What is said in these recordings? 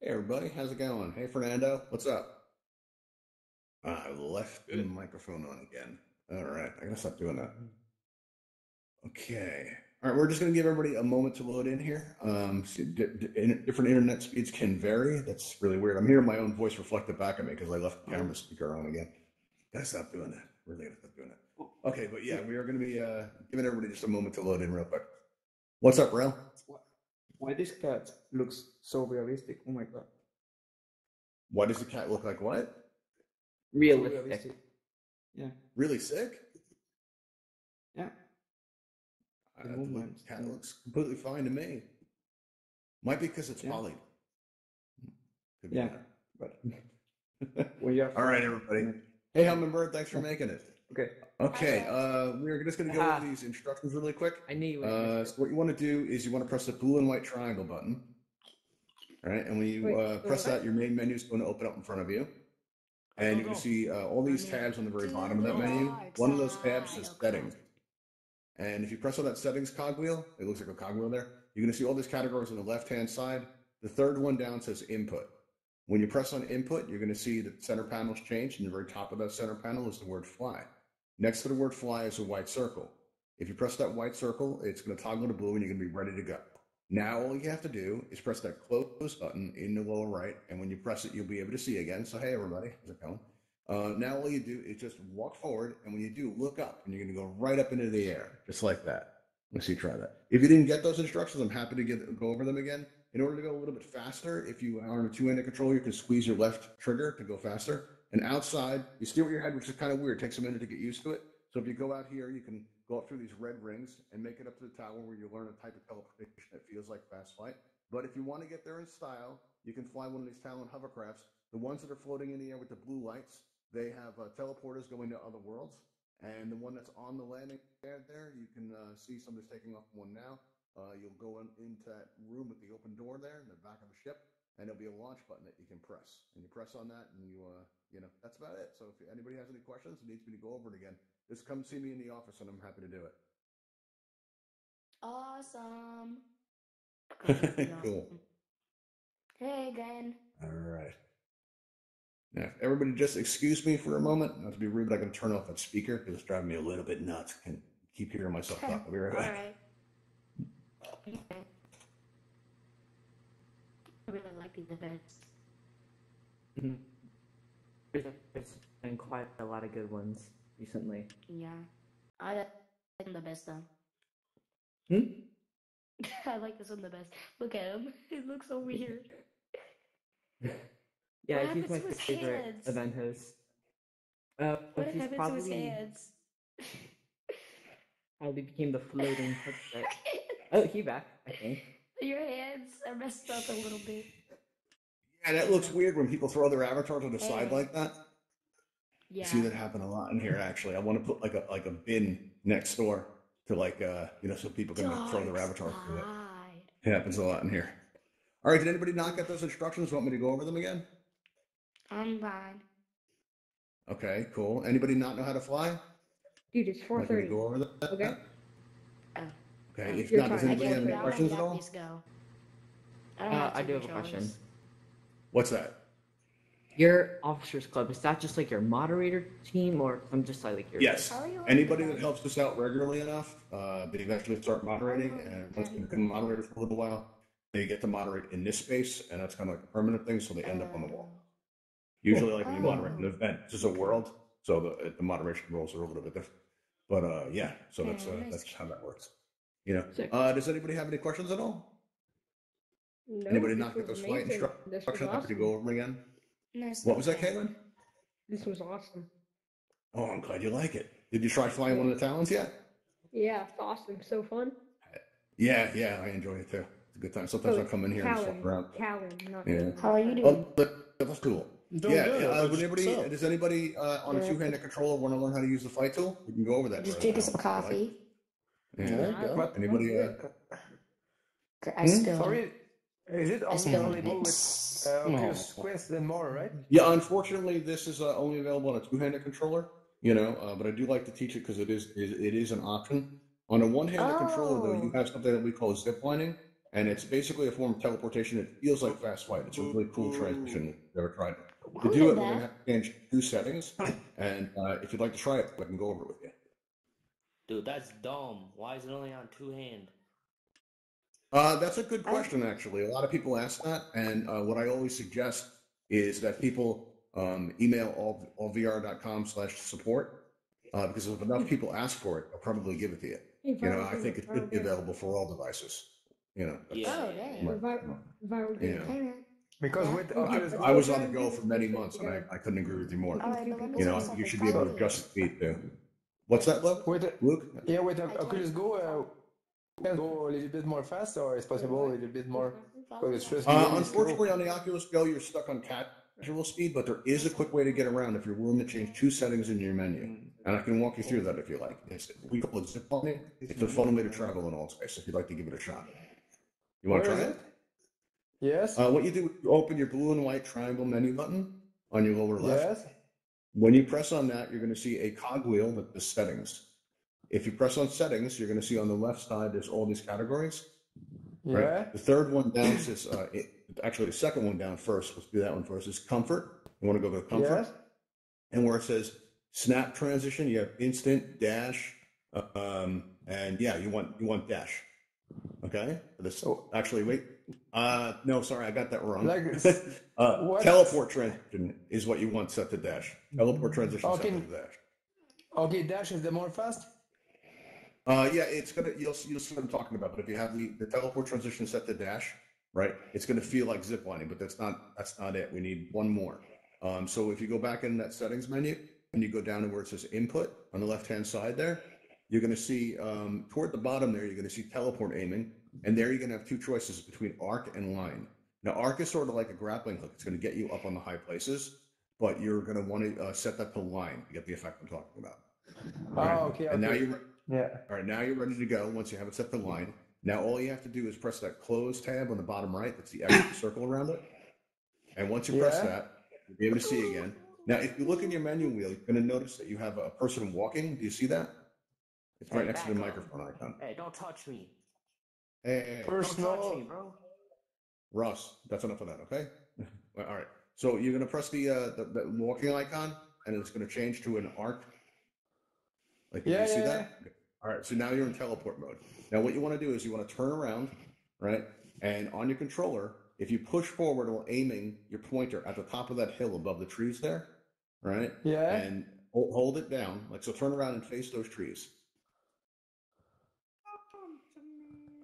Hey everybody, how's it going? Hey Fernando, what's up? I left the Good. microphone on again. All right, I gotta stop doing that. Okay. All right, we're just gonna give everybody a moment to load in here. Different internet speeds can vary. That's really weird. I'm hearing my own voice reflected back at me because I left the camera speaker on again. Gotta stop doing that. Really gotta stop doing that. Okay, but yeah, we are gonna be giving everybody just a moment to load in real quick. What's up, Rail? Why this cat looks so realistic? Oh my god. Why does the cat look like what? So Realistic. realistic. Yeah. Really sick? Yeah. The The movement. cat looks completely fine to me. Might be because it's Yeah. poly. Could be Yeah. that. But when you're All right, everybody. Hey, Hummingbird, thanks for making it. Okay. Okay, we're just going to go Ah. over these instructions really quick. I knew you So would. what you want to do is you want to press the blue and white triangle button. All right, and when you press that, your main menu is going to open up in front of you. And you're going to see all these tabs on the very bottom of that menu. One of those tabs says settings. And if you press on that settings cogwheel, it looks like a cogwheel there, you're going to see all these categories on the left-hand side. The third one down says input. When you press on input, you're going to see the center panel's changed, and the very top of that center panel is the word fly. Next to the word fly is a white circle. If you press that white circle, it's going to toggle to blue, and you're going to be ready to go. Now, all you have to do is press that close button in the lower right, and when you press it, you'll be able to see again. So, hey, everybody, how's it going? Now, all you do is just walk forward, and when you do, look up, and you're going to go right up into the air, just like that. Let's see, try that. If you didn't get those instructions, I'm happy to go over them again. In order to go a little bit faster, if you are on a two-handed controller, you can squeeze your left trigger to go faster. And outside, you steer with your head, which is kind of weird. It takes a minute to get used to it. So if you go out here, you can go up through these red rings and make it up to the tower where you learn a type of teleportation that feels like fast flight. But if you want to get there in style, you can fly one of these Talon hovercrafts. The ones that are floating in the air with the blue lights, they have teleporters going to other worlds. And the one that's on the landing pad there, you can see somebody's taking off one now. You'll go into that room with the open door there in the back of the ship, and there'll be a launch button that you can press. And you press on that, and that's about it. So if anybody has any questions and needs me to go over it again, just come see me in the office, and I'm happy to do it. Awesome. Cool. Hey again. All right. Now, if everybody just excuse me for a moment, not to be rude, but I can turn off that speaker because it's driving me a little bit nuts. I can keep hearing myself talk. I'll be right back. All right. Okay. I really like these events. There's been quite a lot of good ones recently. Yeah. I like them the best though. I like this one the best. Look at him. He looks so weird. Yeah, What he's happened my to his favorite hands? event host. What He's happened to his hands? probably became the floating headset. Oh, he back, I think. Your hands are messed up a little bit. Yeah, that looks weird when people throw their avatars on the side like that. Yeah. I see that happen a lot in here. Actually, I want to put like a bin next door to so people can throw their avatars through it. It happens a lot in here. All right, did anybody not get those instructions? Want me to go over them again? I'm fine. Okay, cool. Anybody not know how to fly? Dude, it's 4:30. Like me to go over that? Okay. Okay. If Your not, does time. anybody have any questions at all? Please go. I don't have I two do have a controllers. question. What's that? Your officers club, is that just like your moderator team, or I'm just like your Yes. How are you Anybody like that helps us out regularly enough, they eventually start moderating, and once they become moderators for a little while, they get to moderate in this space, and that's kind of like a permanent thing, so they end up on the wall. Usually, like when you moderate an event, this is a world, so the moderation roles are a little bit different. But yeah, so that's how that works. Does anybody have any questions at all? No, Anybody this not get was those flight amazing. This was instructions? Happy to go awesome. over them again. Nice. What was that, Caitlin? This was awesome. Oh, I'm glad you like it. Did you try flying one of the Talons yet? Yeah, it's awesome. So fun. Yeah, I enjoy it too. It's a good time. Sometimes I come in here and just walk around. Callan, not Yeah. How are you doing? Oh, that's cool. Doing good. Does anybody on a two-handed controller want to learn how to use the flight tool? We can go over that. Just right drinking now. some coffee. Yeah. Go. Anybody? I still. Sorry, is it still- available with Oculus Quest and more, right? Yeah, unfortunately, this is only available on a two-handed controller. But I do like to teach it because it is an option. On a one-handed controller, though, you have something that we call zip lining, and it's basically a form of teleportation. It feels like fast flight. It's a really cool transition. If you've never tried it. To Who do did it, we're going to that? have to change 2 settings, and if you'd like to try it, I can go over it with you. Dude, that's dumb. Why is it only on 2 hand? That's a good question, actually. A lot of people ask that, and what I always suggest is that people email allvr.com/support because if enough people ask for it, they'll probably give it to you. You know, I think it should be available for all devices. You know, Yeah. Oh, damn. Viral Yeah. Hey, man. Because Yeah. with I- Oculus I was Go, on the go for many months, and I couldn't agree with you more. All right, but let me You tell know, you something. you should be able to Follow adjust you. the speed too. What's that, Luke? with Luke? yeah, with I told Oculus you. Go, can go a little bit more fast, or it's possible a little bit more. Follow Because it's you. just really slow. Unfortunately, on the Oculus Go, you're stuck on casual speed, but there is a quick way to get around if you're willing to change 2 settings in your menu. And I can walk you through that if you like. We call it zip lining. It's a fun way to travel in Altspace if you'd like to give it a shot. You want to Where try is it? Yes. What you do is you open your blue and white triangle menu button on your lower left. Yes. When you press on that, you're going to see a cogwheel that says settings. If you press on settings, you're going to see on the left side, there's all these categories. Right? Yeah. The third one down says, actually the second one down first, let's do that one first, is comfort. You want to go to comfort? Yes. And where it says snap transition, you have instant, dash, and yeah, you want dash. Okay? This actually wait. No, sorry, I got that wrong. Like what? Teleport transition is what you want set to dash. Teleport transition Okay. set to dash. Okay, dash is the more fast. Yeah, it's gonna you'll see what I'm talking about. But if you have the teleport transition set to dash, right, it's gonna feel like zip lining, but that's not it. We need one more. So if you go back in that settings menu and you go down to where it says input on the left hand side there, you're gonna see toward the bottom there, you're gonna see teleport aiming, and there you're gonna have 2 choices between arc and line. Now arc is sort of like a grappling hook. It's gonna get you up on the high places, but you're gonna want to set that to line to get the effect I'm talking about. Oh, okay. And now Okay. you're Yeah. all right. Now you're ready to go. Once you have it set to line, now all you have to do is press that close tab on the bottom right. That's the extra circle around it. And once you press Yeah. that, you'll be able to see again. Now, if you look in your menu wheel, you're going to notice that you have a person walking. Do you see that? It's right Hey, next to the back up. microphone icon. Hey, don't touch me. Hey, Don't touch me, Personal. bro. Russ, that's enough of that, okay? All right. So you're going to press the walking icon, and it's going to change to an arc. Like, Yeah, you see yeah, that? All right, so now you're in teleport mode. Now what you want to do is you want to turn around, right? And on your controller, if you push forward while aiming your pointer at the top of that hill above the trees there, right? Yeah. And hold it down, like so turn around and face those trees.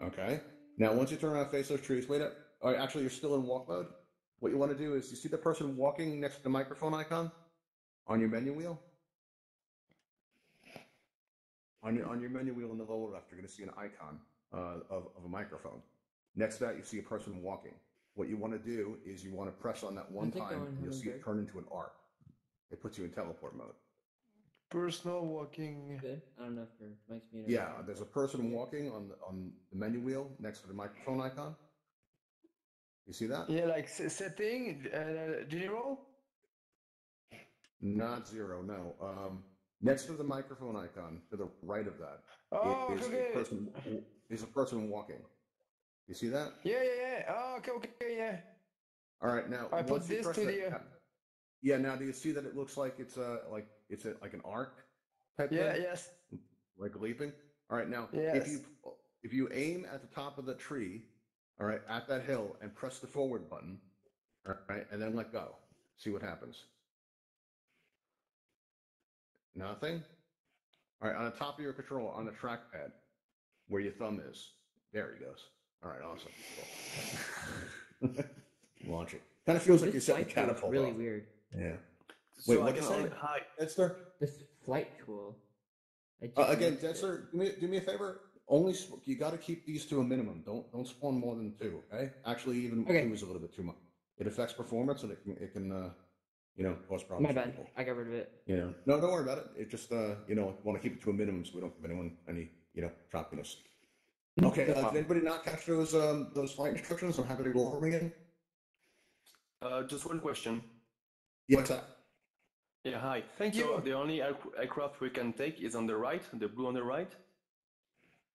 Okay. Now once you turn around and face those trees, wait up. All right, actually you're still in walk mode. What you want to do is you see the person walking next to the microphone icon on your menu wheel? On your menu wheel in the lower left, you're going to see an icon of a microphone. Next to that, you see a person walking. What you want to do is you want to press on that one time, and you'll see it turn into an arc. It puts you in teleport mode. Personal walking. Good. I don't know if your mic's muted. Yeah, there's a person walking on the menu wheel next to the microphone icon. You see that? Yeah, like setting general. Not 0, no. Next to the microphone icon, to the right of that, Oh, is a person walking. You see that? Yeah, yeah, yeah. Oh, okay, yeah. All right, now I put once you this press to that, the. yeah. Now do you see that it looks like it's like an arc type Yeah, thing? yes. Like leaping. All right, now Yes. if you aim at the top of the tree, all right, at that hill, and press the forward button, all right, and then let go. See what happens. Nothing. All right, on the top of your controller, on the trackpad, where your thumb is, there he goes. All right, awesome. Cool. Launch it. Kind of feels like you're This setting flight tool is catapult really off. weird. Yeah. So Wait, I what can you say? only hi. Dexter? This flight tool. I just Again, noticed it. Dexter, do me a favor. You got to keep these to a minimum. Don't spawn more than 2. Okay. Actually, even 2 is a little bit too much. It affects performance, and it can cause problems. My for bad. people. I got rid of it. No, don't worry about it. It just want to keep it to a minimum so we don't give anyone any choppiness. Okay. Did anybody not catch those flight instructions? I'm happy to go over them again. Just one question. Yeah, what's that? Yeah, hi. Thank So you. the only aircraft we can take is on the right, the blue on the right.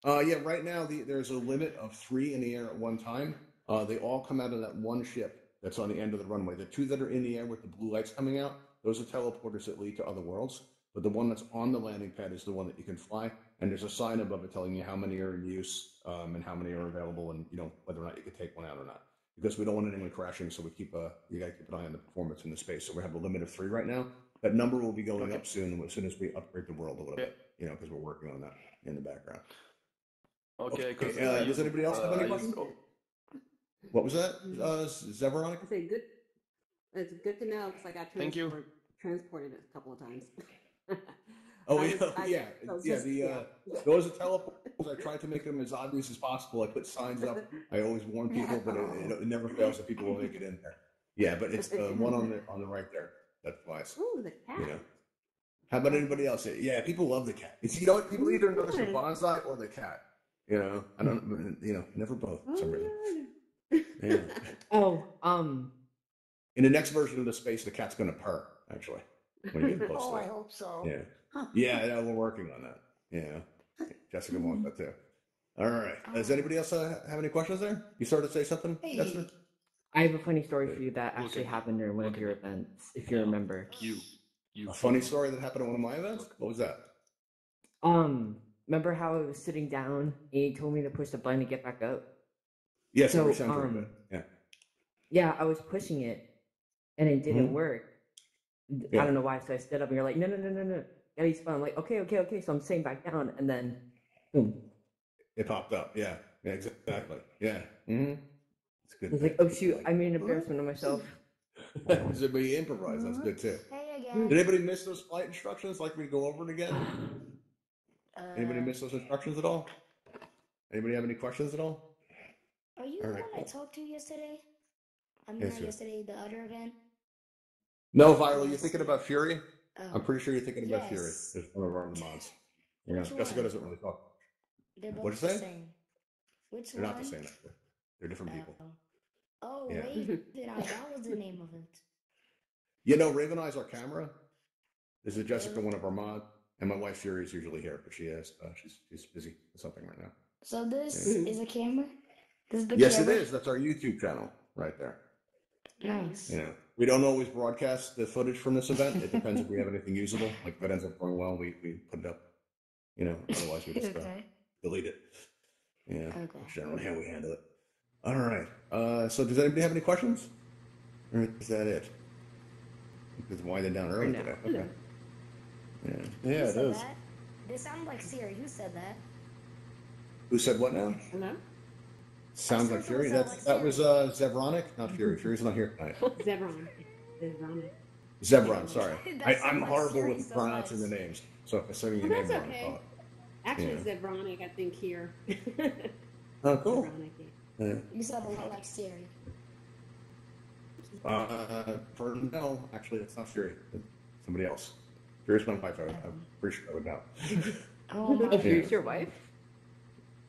Yeah, right now there's a limit of 3 in the air at one time. They all come out of that one ship that's on the end of the runway. The 2 that are in the air with the blue lights coming out, those are teleporters that lead to other worlds. But the one that's on the landing pad is the one that you can fly, and there's a sign above it telling you how many are in use and how many are available, and whether or not you can take one out or not. Because we don't want anyone crashing, so we you gotta keep an eye on the performance in the space. So we have a limit of 3 right now. That number will be going up soon as soon as we upgrade the world a little bit. Because we're working on that in the background. Okay. Does anybody else have any questions? What was that, Zeveronica? I say good. It's good to know because I got Thank you. transported a couple of times. Those are teleporters. I tried to make them as obvious as possible. I put signs up. I always warn people, but it never fails that people will make it in there. Yeah, but it's the one on the right there that flies. Ooh, the cat. How about anybody else? Yeah, people love the cat. People either notice the bonsai or the cat. I don't. Never both for some reason. Yeah. Oh, In the next version of the space, the cat's going to purr. Actually, when you get close to I it. hope so. Yeah, we're working on that. Yeah, Jessica wants that too. All right. Does anybody else have any questions there? You started to say something, Jessica? I have a funny story for you that actually happened during one of your events, if you remember. A funny story that happened at one of my events? What was that? Remember how I was sitting down and you told me to push the button to get back up? Yes, So, it sounds very good. Yeah. Yeah, I was pushing it and it didn't work. Yeah. I don't know why, so I stood up and you're like, no. Gotta use phone. I'm like, okay. So I'm sitting back down and then boom. It popped up. Yeah, exactly. Yeah. Mm-hmm. It's good. I was like, oh shoot, I made an embarrassment of myself. But you improvise. That's good too. Hey again. Did anybody miss those flight instructions? Like me to go over it again? Anybody miss those instructions at all? Anybody have any questions at all? Are you the one I talked to yesterday? I mean, not yesterday, the other event. No, Viola, you're thinking about Fury? Oh. I'm pretty sure you're thinking about Fury. Yes. There's one of our mods. Which Jessica one? doesn't really talk. They're both What'd you the say? same. Which They're one? not the same, actually. They're different people. Oh, Yeah. Raven, that was the name of it. Raven Eye's our camera. This is Jessica, one of our mods, and my wife Fury is usually here, but she's busy with something right now. So this is a camera? This is the Yes, camera? it is. That's our YouTube channel right there. Nice. We don't always broadcast the footage from this event. It depends if we have anything usable. Like if it ends up going well, we put it up. Otherwise we just delete it. Yeah, that's generally how we handle it. All right. So does anybody have any questions? Or is that it? It's winding down early today. Okay. Yeah, it is. That? They sound like Siri. Who said that? Who said what now? Hello? Sounds like Fury. That was Zevronic, not Fury. Fury's not here tonight. Zevron, sorry. I'm horrible with pronouncing the names. So if I say your name wrong, okay. Actually, Zevronic, I think here. Oh, cool. You sound a lot like Siri. No, actually, it's not Fury. It's somebody else. Fury's my wife. I'm pretty sure I would know. Oh, Fury's your wife?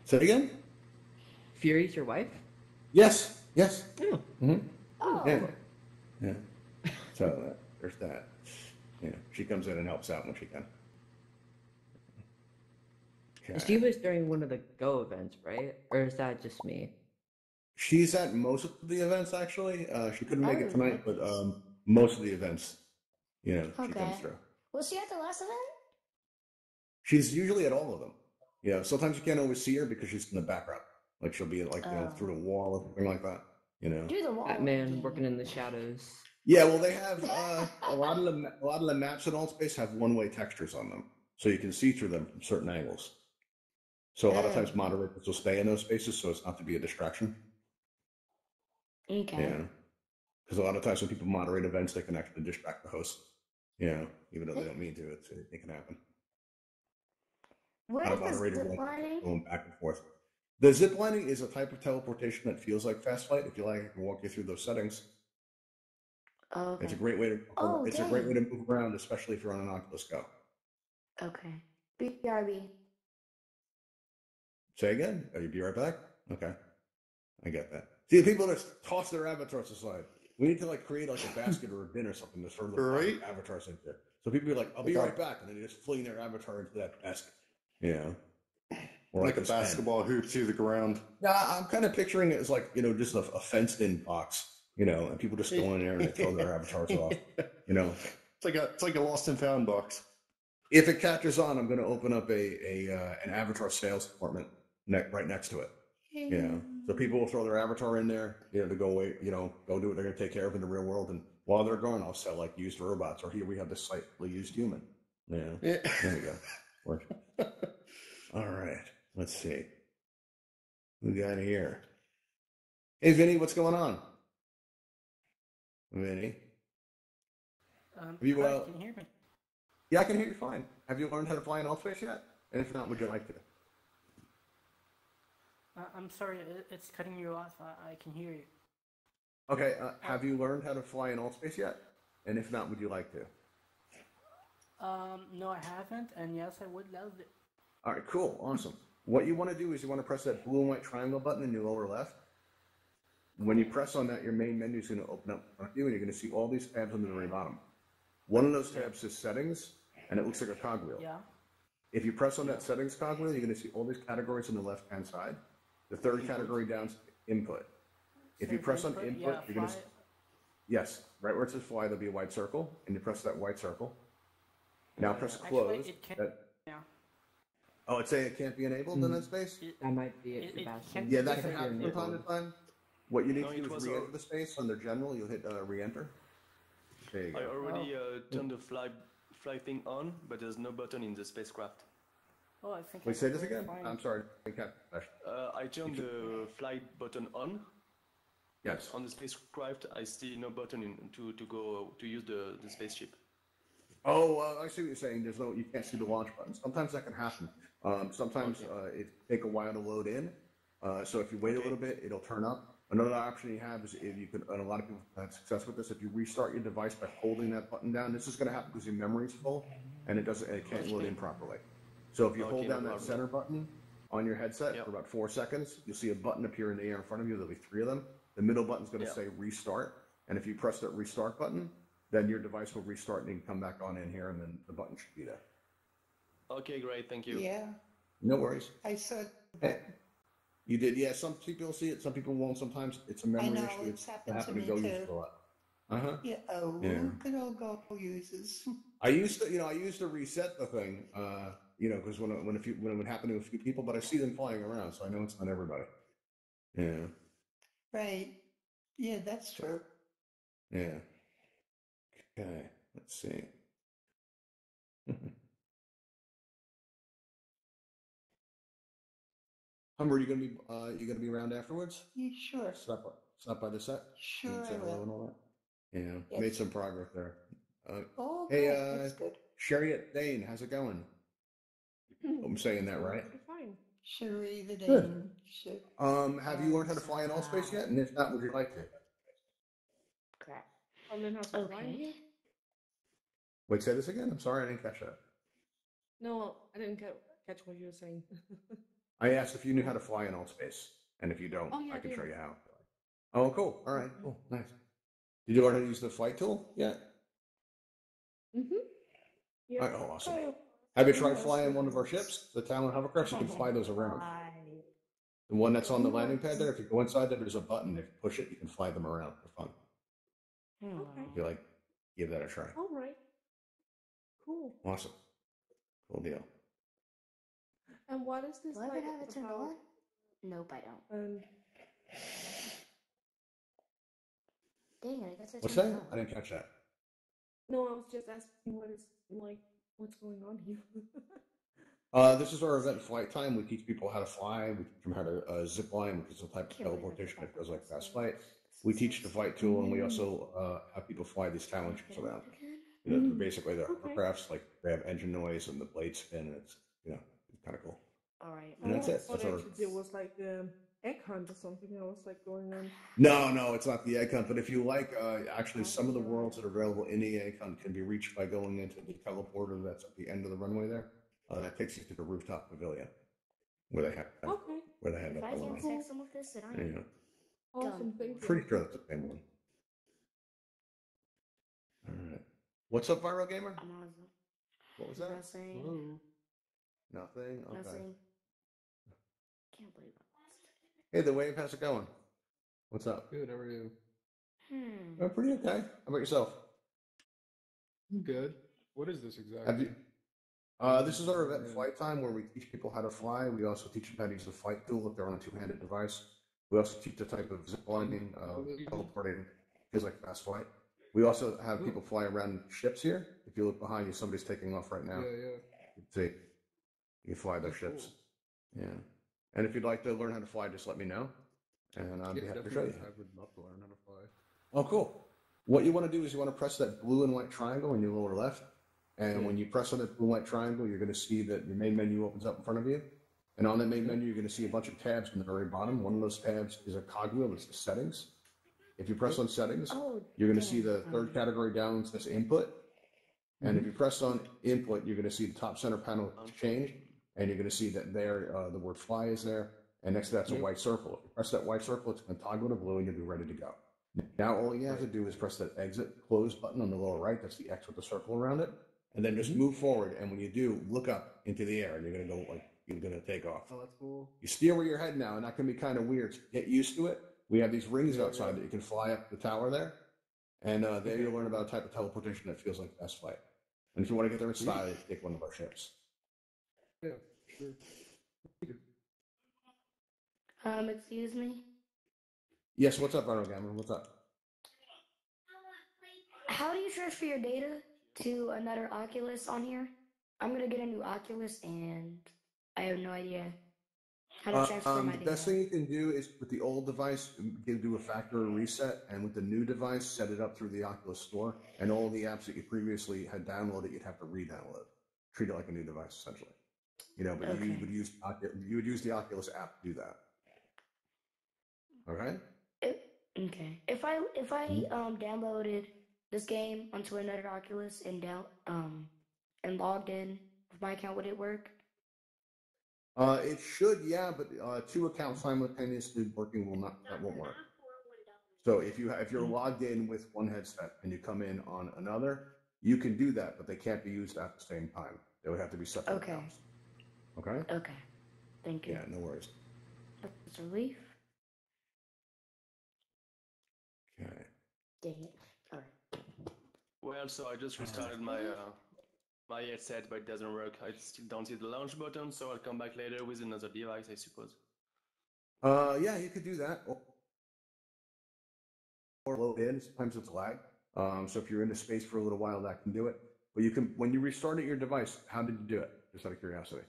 Say it again? Fury's your wife? Yes. Oh. Mm-hmm. Oh. Yeah. So there's that. She comes in and helps out when she can. Okay. She was during one of the Go events, right? Or is that just me? She's at most of the events, actually. She couldn't make it tonight, but most of the events, she comes through. Was she at the last event? She's usually at all of them. Yeah, sometimes you can't always see her because she's in the background. Like she'll be through a wall or something like that. Through the wall. Batman working in the shadows. Yeah, well, they have a lot of the maps in Altspace have one-way textures on them, so you can see through them from certain angles. So a lot of times moderators will stay in those spaces, so it's not to be a distraction. Okay. Yeah, because a lot of times when people moderate events, they can actually distract the host. Even though they don't mean to, it can happen. Where is the zip lining? Going back and forth. The zip lining is a type of teleportation that feels like fast flight. If you like, I can walk you through those settings. Oh, okay. It's a great way to. A great way to move around, especially if you're on an Oculus Go. Okay. BRB. Say again. Oh, you'll be right back. Okay, I get that. See, people just toss their avatars aside. We need to create a basket or a bin or something to sort of avatars into it. So people be like, "I'll be right back," and then they just fling their avatar into that basket. or like a this pen. basketball hoop to the ground. Yeah, I'm kind of picturing it as like, just a fenced-in box, and people just go in there and they throw their avatars off, It's like a lost and found box. If it catches on, I'm going to open up an avatar sales department right next to it. So people will throw their avatar in there, to go away, go do what they're going to take care of in the real world, and while they're gone, I'll sell like used robots, or here we have this slightly used human. There we go. Work. All right, let's see. We got here. Hey, Vinny, what's going on? Vinny? Can you hear me? Yeah, I can hear you fine. Have you learned how to fly in Altspace yet? And if not, would you like to? I'm sorry, it's cutting you off. I can hear you. Okay, have you learned how to fly in Altspace yet? And if not, would you like to? No, I haven't, and yes, I would love it. All right, cool, awesome. What you want to do is you want to press that blue and white triangle button in your lower left. When you press on that, your main menu is going to open up in front of you, and you're going to see all these tabs on the very bottom. One of those tabs says Settings, and it looks like a cogwheel. Yeah. If you press on that Settings cogwheel, you're going to see all these categories on the left-hand side. The third category down is Input. If you press on Input, you're going to... Yes, right where it says Fly, there'll be a white circle, and you press that white circle. Now press Close. Actually, it can't, Oh, it's saying it can't be enabled in that space? That might be it, Sebastian. Yeah, that can happen from time to time. What you need to do is re-enter the space. Under General, you'll hit re-enter. There you go. I already turned the fly thing on, but there's no button in the spacecraft. Oh, I think. Wait, say this again? I'm sorry. I turned the flight button on. Yes. On the spacecraft, I see no button to use the spaceship. Oh, I see what you're saying. You can't see the launch button. Sometimes that can happen. Sometimes it take a while to load in. So if you wait a little bit, it'll turn up. Another option you have is if you could, and a lot of people have success with this, if you restart your device by holding that button down, this is going to happen because your memory's full and it can't load in properly. So if you hold down that center button on your headset for about 4 seconds, you'll see a button appear in the air in front of you. There'll be 3 of them. The middle button's going to say restart. And if you press that restart button, then your device will restart and you can come back on in here and then the button should be there. Okay, great. Thank you. Yeah. No worries. I saw You did, yeah. Some people see it, some people won't. Sometimes it's a memory issue. It's happened to me me go too. use a lot. Yeah. Good old go users. I used to reset the thing, because when it would happen to a few people, but I see them flying around, so I know it's not everybody. Yeah. Right. Yeah, that's true. Yeah. Okay. Let's see. Humber, you gonna be around afterwards? Yeah, sure. Stop by the set. Sure, and say I hello will. and all that. Yeah, Yes. made some progress there. Oh, hey, good. That's good. Chariot Dane, how's it going? I'm saying that right. Fine. Cherie the Good. Dane. Have you learned how to fly in Altspace yet? And if not, would you like to? Crap. I'll learn how to fly here. Wait, say this again. I'm sorry, I didn't catch that. No, I didn't catch what you were saying. I asked if you knew how to fly in Altspace, and if you don't, I can show you how. Oh, cool. All right. Cool. Nice. Did you learn how to use the flight tool yet? Yeah. All right, oh, awesome. Have you tried flying one of our ships, the Talon hovercrafts? You can fly those around. The one that's on the landing pad there, if you go inside there, there's a button. If you push it, you can fly them around for fun. Okay. If you like, give that a try. All right. Cool. Awesome. Cool deal. And what is this? Do I ever have it turned on? Nope, I don't. Dang it, I guess I What's turned that? it on. I didn't catch that. No, I was just asking what's going on here. This is our event Flight Time. We teach people how to fly. We teach them how to zip line, which is a type of teleportation that goes like fast flight. We teach the flight tool, and we also have people fly these Talon ships around. Basically, they're hovercrafts, like they have engine noise and the blades spin, and it's kind of cool. All right. And that's it. That's it was like egg hunt or something that was like going on. No, it's not the egg hunt. But if you like, actually, some of the worlds that are available in the egg hunt can be reached by going into the teleporter that's at the end of the runway there. That takes you to the rooftop pavilion where they have If I can take some of this, then I am. Awesome, thank you. Pretty sure that's the same one. All right. What's up, Viral Gamer? What was that? Nothing. Nothing? Okay. Nothing. Hey, the wave, how's it going? What's up? Good, how are you? Oh, pretty okay. How about yourself? I'm good. What is this exactly? Have you? This is our event flight time where we teach people how to fly. We also teach them how to use the flight tool if they're on a two-handed device. We also teach the type of zip lining, teleporting, feels like fast flight. We also have people fly around ships here. If you look behind you, somebody's taking off right now. Yeah. You can see. You can fly their ships. Cool. Yeah. And if you'd like to learn how to fly, just let me know. And I'll be happy to show you. I would love to learn how to fly. Oh, cool. What you want to do is you want to press that blue and white triangle in your lower left. And when you press on that blue and white triangle, you're going to see that your main menu opens up in front of you. And on that main menu, you're going to see a bunch of tabs in the very bottom. One of those tabs is a cogwheel. It's the settings. If you press on settings, you're going to see the third category down says input. And if you press on input, you're going to see the top center panel change. And you're going to see that there, the word fly is there. And next to that's a white circle. If you press that white circle, it's going to toggle to blue and you'll be ready to go. Now, all you have to do is press that exit close button on the lower right. That's the X with the circle around it. And then just move forward. And when you do, look up into the air and you're going to go like, you're going to take off. Oh, that's cool. You steer where you're heading now, and that can be kind of weird. Get used to it. We have these rings outside that you can fly up the tower there. And there you'll learn about a type of teleportation that feels like fast flight. And if you want to get there in style, you take one of our ships. Yeah, sure. Excuse me? Yes, what's up, Arnold Gammon? What's up? How do you transfer your data to another Oculus on here? I'm gonna get a new Oculus and I have no idea how to transfer my The data. best thing you can do is with the old device, do a factory reset, and with the new device, set it up through the Oculus Store, and all the apps that you previously had downloaded, you'd have to re-download. Treat it like a new device, essentially. You know, but you would use the Oculus app to do that. Okay. Okay. If I downloaded this game onto another Oculus and logged in with my account, would it work? It should, yeah, but two accounts simultaneously working that won't work. So if you're logged in with one headset and you come in on another, you can do that, but they can't be used at the same time. They would have to be separate accounts. Okay. Okay. Thank you. Yeah, no worries. That's a relief. Okay. Dang it. All right. Well, so I just restarted my my headset, but it doesn't work. I still don't see the launch button, so I'll come back later with another device, I suppose. Yeah, you could do that. Or load in. Sometimes it's lag. So if you're in the space for a little while, that can do it. But you can, when you restarted your device, how did you do it? Just out of curiosity.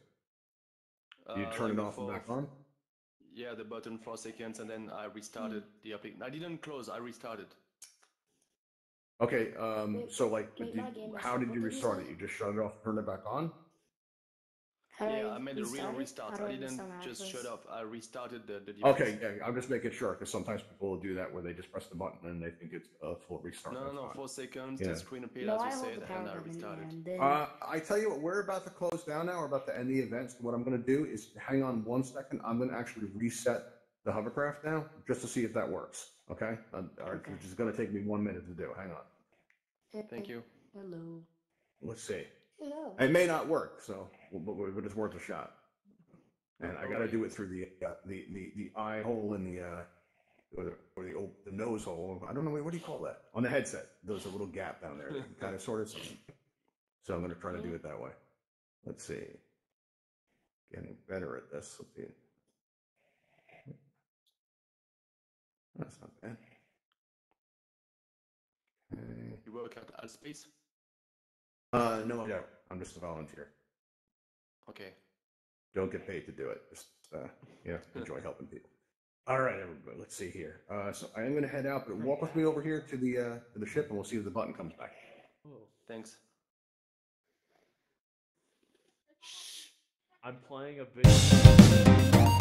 You turn it off and back on? Yeah, the button for seconds, and then I restarted the application. I didn't close, I restarted. Okay, so like, how did you restart it? You just shut it off, turn it back on? Yeah, I made a real restart. I didn't just shut off. I restarted the device. Okay, yeah, I'm just making sure, because sometimes people will do that where they just press the button and they think it's a full restart. No, 4 seconds, the screen appeared as you said, and I restarted. I tell you what, we're about to close down now. We're about to end the event. So what I'm going to do is hang on 1 second. I'm going to actually reset the hovercraft now, just to see if that works. Okay? Which is going to take me 1 minute to do. Hang on. Thank you. Hello. Let's see. Hello. It may not work, but it's worth a shot. And I got to do it through the eye hole in the nose hole. I don't know, what do you call that? On the headset, there's a little gap down there. Kind of sort of something. So I'm going to try to do it that way. Let's see. Getting better at this. Let's see. That's not bad. Okay. You work at Altspace? No, I don't. I'm just a volunteer. Okay. Don't get paid to do it. Just enjoy helping people. All right, everybody. Let's see here. So I am going to head out, but walk with me over here to the ship, and we'll see if the button comes back. Oh, thanks. I'm playing a video.